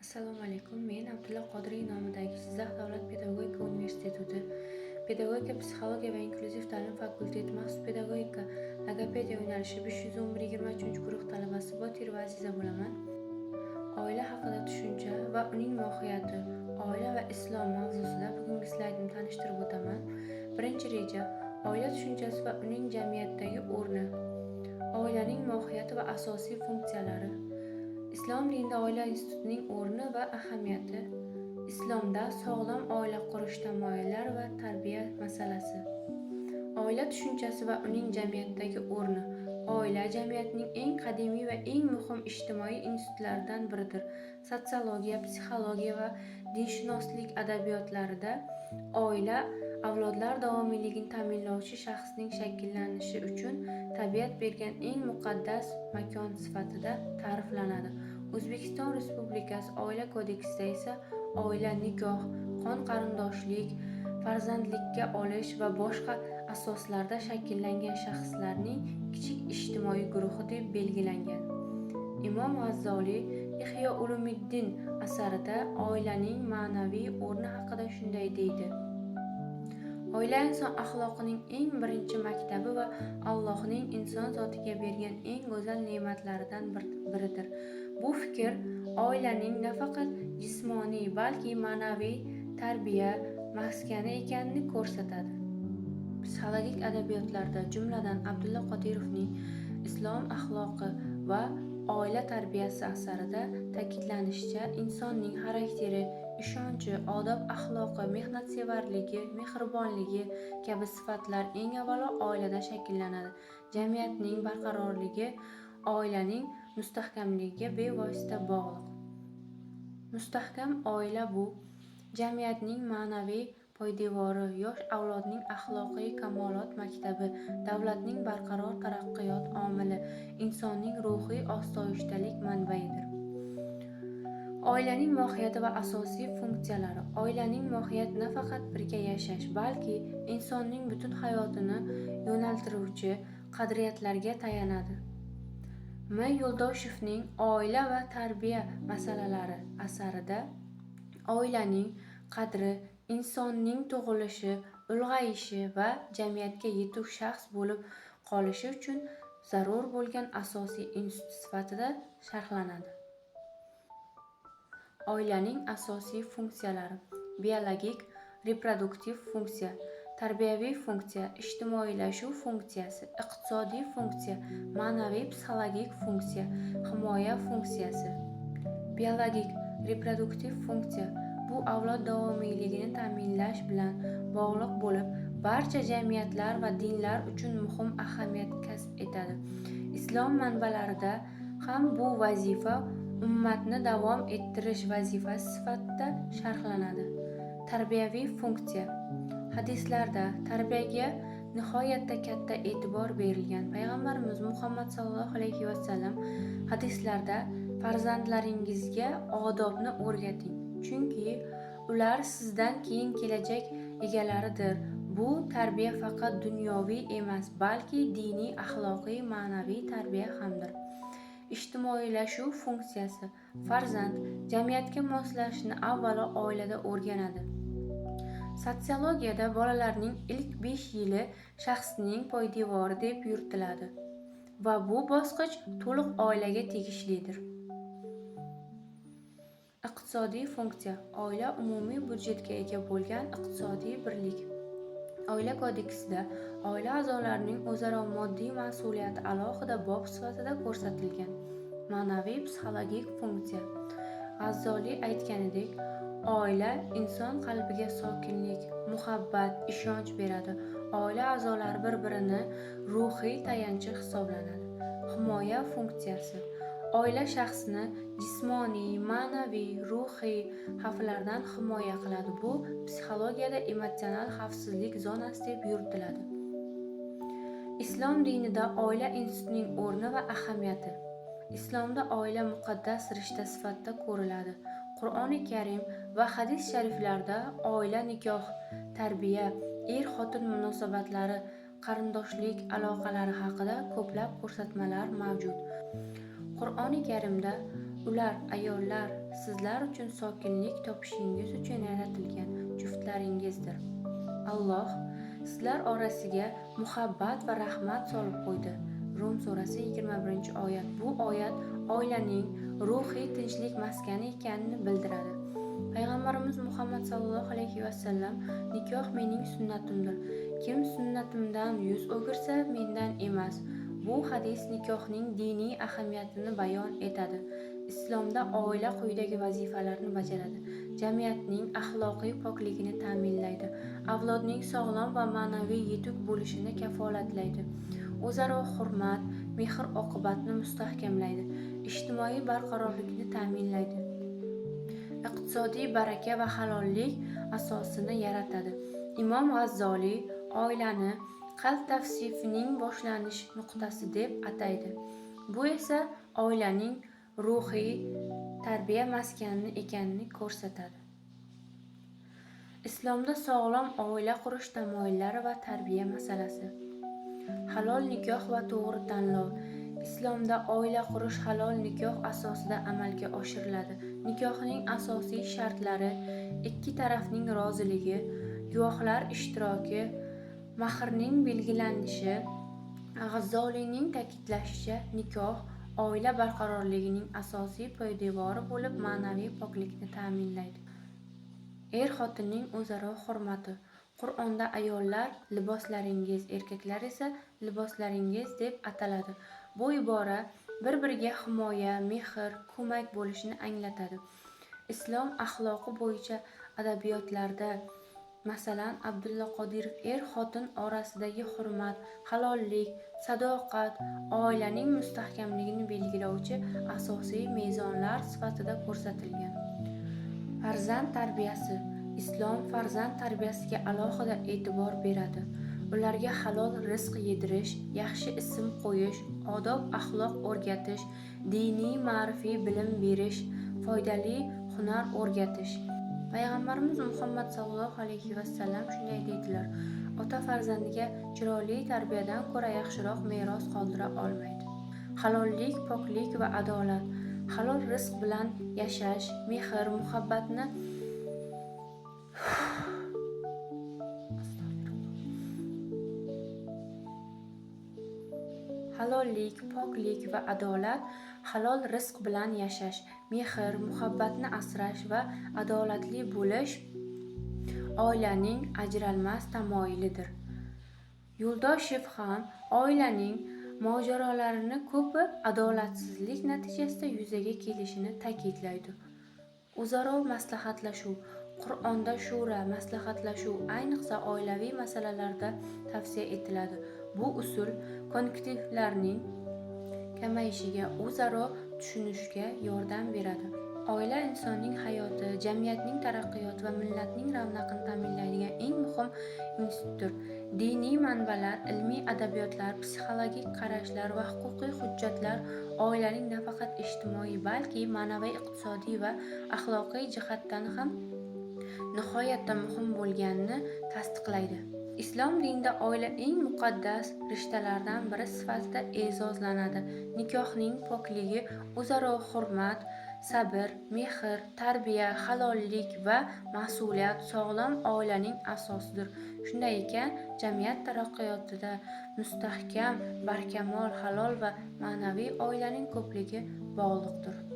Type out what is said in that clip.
Assalomu alaykum. Men Abdulla Qodiriy nomidagi Jizzax davlat pedagogika universiteti pedagogika, psixologiya va inklyuziv ta'lim fakulteti maxsus pedagogika logopediya yo'nalishi 511-23 guruh talabasi Botir va Aziza bo'laman. Oila haqida tushuncha va uning mohiyati, oila va islom mavzusida bugungi slaydimni tanishtirib o'taman. Birinchi reja: oila tushunchasi va uning jamiyatdagi o'rni. Oilaning mohiyati va asosiy funksiyalari. Islom dinida oila institutining o'rni va ahamiyati. Islomda sog'lom oila qurish tamoyillari va tarbiya masalasi. Oila tushunchasi va uning jamiyatdagi o'rni. Oila jamiyatning eng qadimiy va eng muhim ijtimoiy institutlaridan biridir. Sotsiologiya, psixologiya va dinshunoslik adabiyotlarida oila avlodlar davomiyligini ta'minlovchi shaxsning shakllanishi uchun tabiat bergan eng muqaddas makon sifatida ta'riflanadi. O'zbekiston Respublikasi Oila kodeksida esa oila nikoh, qon qarindoshlik, farzandlikka olish va boshqa asoslarda shakllangan shaxslarning kichik ijtimoiy guruhi deb belgilangan. Imom G'azzoliy Ihyo Ulumuddin asarida oilaning ma'naviy o'rni haqida shunday deydi: oila inson axloqining eng birinchi maktabi va Allohning inson zotiga bergan eng go'zal ne'matlaridan biridir. Bu fikr oilaning nafaqat jismoniy, balki ma'naviy tarbiya maskani ekanini ko'rsatadi. Psixologik adabiyotlarda, jumladan Abdulla Qodirovning Islom axloqi va oila tarbiyasi asarida ta'kidlanishicha, insonning xarakteri, ishonchi, odob axloqi, mehnatsevarligi, mehribonligi kabi sifatlar eng avvalo oilada shakllanadi. Jamiyatning barqarorligi oilaning mustahkamligiga bevosita bog'liq. Mustahkam oila bu jamiyatning ma'naviy poydevori, yosh avlodning axloqiy kamolot maktabi, davlatning barqaror taraqqiyot omili, insonning ruhiy osoyishtalik manbaidir. Oilaning mohiyati va asosiy funksiyalari. Oilaning mohiyati nafaqat birga yashash, balki insonning butun hayotini yo'naltiruvchi qadriyatlarga tayanadi. M. Yo'ldoshevning Oila va tarbiya masalalari asarida oilaning qadri insonning tug'ilishi, ulg'ayishi va jamiyatga yetuk shaxs bo'lib qolishi uchun zarur bo'lgan asosiy institut sifatida sharhlanadi. Oilaning asosiy funksiyalari: biologik, reproduktiv funksiya, tarbiyaviy funksiya, ijtimoiylashuv funksiyasi, iqtisodiy funksiya, ma'naviy psixologik funksiya, himoya funksiyasi. Biologik, reproduktiv funksiya bu avlod davomiyligini ta'minlash bilan bog'liq bo'lib, barcha jamiyatlar va dinlar uchun muhim ahamiyat kasb etadi. Islom manbalarida ham bu vazifa ummatni davom ettirish vazifasi sifatida sharhlanadi. Tarbiyaviy funksiya. Hadislarda tarbiyaga nihoyatda katta e'tibor berilgan. Payg'ambarimiz Muhammad sallallohu alayhi vasallam hadislarda farzandlaringizga odobni o'rgating, chunki ular sizdan keyin kelajak egalaridir. Bu tarbiya faqat dunyoviy emas, balki diniy, axloqiy, ma'naviy tarbiya hamdir. Ijtimoiylashuv funksiyasi. Farzand jamiyatga moslashishni avvalo oilada o'rganadi. Sotsiologiyada bolalarning ilk 5 yili shaxsning poydevori deb yuritiladi va bu bosqich to'liq oilaga tegishlidir. Iqtisodiy funksiya. Oila umumiy budjetga ega bo'lgan iqtisodiy birlik. Oila kodeksida oila a'zolarining o'zaro moddiy mas'uliyati alohida bob sifatida ko'rsatilgan. Ma'naviy psixologik funksiya. G'azzoliy aytganidek, oila inson qalbiga sokinlik, muhabbat, ishonch beradi. Oila a'zolari bir-birini ruhiy tayanchi hisoblanadi. Himoya funksiyasi. Oila shaxsni jismoniy, ma'naviy, ruhiy xavflardan himoya qiladi. Bu psixologiyada emotsional xavfsizlik zonasi deb yuritiladi. Islom dinida oila institutining o'rni va ahamiyati. Islomda oila muqaddas rishta sifatida ko'riladi. Qur'oni Karim va hadis shariflarda oila, nikoh, tarbiya, er-xotin munosabatlari, qarindoshlik aloqalari haqida ko'plab ko'rsatmalar mavjud. Qur'oni Karimda ular, ayollar sizlar uchun sokinlik topishingiz uchun yaratilgan juftlaringizdir. Alloh sizlar orasiga muhabbat va rahmat solib qo'ydi. Rum surasi 21-oyat. Bu oyat oilaning ruhiy tinchlik maskani ekanini bildiradi. Payg'ambarimiz Muhammad sallallohu alayhi vasallam: nikoh mening sunnatimdir. Kim sunnatimdan yuz o'girsa mendan emas. Bu hadis nikohning diniy ahamiyatini bayon etadi. Islomda oila quyidagi vazifalarni bajaradi: jamiyatning axloqiy pokligini ta'minlaydi, avlodning sog'lom va ma'naviy yetuk bo'lishini kafolatlaydi, o'zaro hurmat, mehr-oqibatni mustahkamlaydi, ijtimoiy barqarorlikni ta'minlaydi, iqtisodiy baraka va halollik asosini yaratadi. Imom G'azzoliy oilani qalb tavsifining boshlanish nuqtasi deb ataydi. Bu esa oilaning ruhiy tarbiya maskani ekanini ko'rsatadi. Islomda sog'lom oila qurish tamoyillari va tarbiya masalasi. Halol nikoh va to'g'ri tanlov. Islomda oila qurish halol nikoh asosida amalga oshiriladi. Nikohning asosiy shartlari: ikki tarafning roziligi, guvohlar ishtiroki, mahrning belgilanishi. G'azzoliyning ta'kidlashicha, nikoh oila barqarorligining asosiy poydevori bo'lib, ma'naviy poklikni ta'minlaydi. Er-xotinning o'zaro hurmati. Qur'onda ayollar liboslaringiz, erkaklar esa liboslaringiz deb ataladi. Bu ibora bir-biriga himoya, mehr, ko'mak bo'lishini anglatadi. Islom axloqi bo'yicha adabiyotlarda, masalan, Abdulla Qodirov er-xotin orasidagi hurmat, halollik, sadoqat oilaning mustahkamligini belgilovchi asosiy mezonlar sifatida ko'rsatilgan. Farzand tarbiyasi. Islom farzand tarbiyasiga alohida e'tibor beradi. Ularga halol rizq yedirish, yaxshi ism qo'yish, odob-axloq o'rgatish, diniy ma'rifiy bilim berish, foydali hunar o'rgatish. Payg'ambarimiz Muhammad sallallohu alayhi vasallam shunday deydilar: ota farzandiga chiroyli tarbiyadan ko'ra yaxshiroq meros qoldira olmaydi. Halollik, poklik va adolat. Halol rizq bilan yashash, mehr, muhabbatni halollik, poklik va adolat. Halol rizq bilan yashash, mehr, muhabbatni asrash va adolatli bo'lish oilaning ajralmas tamoyilidir. Yo'ldoshev ham oilaning mojarolarini ko'pi adolatsizlik natijasida yuzaga kelishini ta'kidlaydi. O'zaro maslahatlashuv. Qur'onda shura, maslahatlashuv ayniqsa oilaviy masalalarda tavsiya etiladi. Bu usul konfliktlarning kamayishiga, o'zaro tushunishga yordam beradi. Oila insonning hayoti, jamiyatning taraqqiyoti va millatning ravnaqini ta'minlaydigan eng muhim institutdir. Diniy manbalar, ilmiy adabiyotlar, psixologik qarashlar va huquqiy hujjatlar oilaning nafaqat ijtimoiy, balki ma'naviy, iqtisodiy va axloqiy jihatdan ham nihoyatda muhim bo'lganini tasdiqlaydi. Islom dinida oila eng muqaddas rishtalardan biri sifatida e'zozlanadi. Nikohning pokligi, o'zaro hurmat, sabr, mehr, tarbiya, halollik va mas'uliyat sog'lom oilaning asosidir. Shunday ekan, jamiyat taraqqiyotida mustahkam, barkamol, halol va ma'naviy oilaning ko'pligi bog'liqdir.